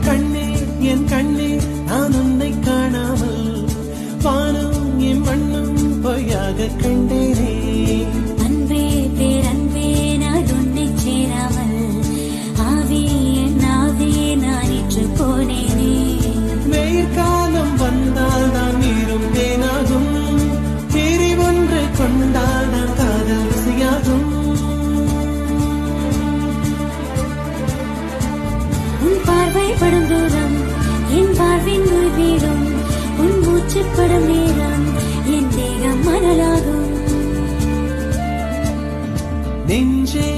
கண்ணே என் கண்ணே நான் உன்னை காணாமல் வானம் என் மண்ணும் பொய்யாக கண்டேனே. அன்பே பேரன்பே நான் உன்னை சேராமல் ஆவே என் ஆவே நான் இற்று போனேனே. வெயிற்காலம் வந்தால் தான் நீரும் தேனாகும், தேறி ஒன்று கொண்டால் தான் காதல் ருசியாகும். உன் பார்வை படும் தூரம் என் பார்வின் வீடும், உன் மூச்சு படும் நேரம் என் தேகம் மணலாகும். நெஞ்சே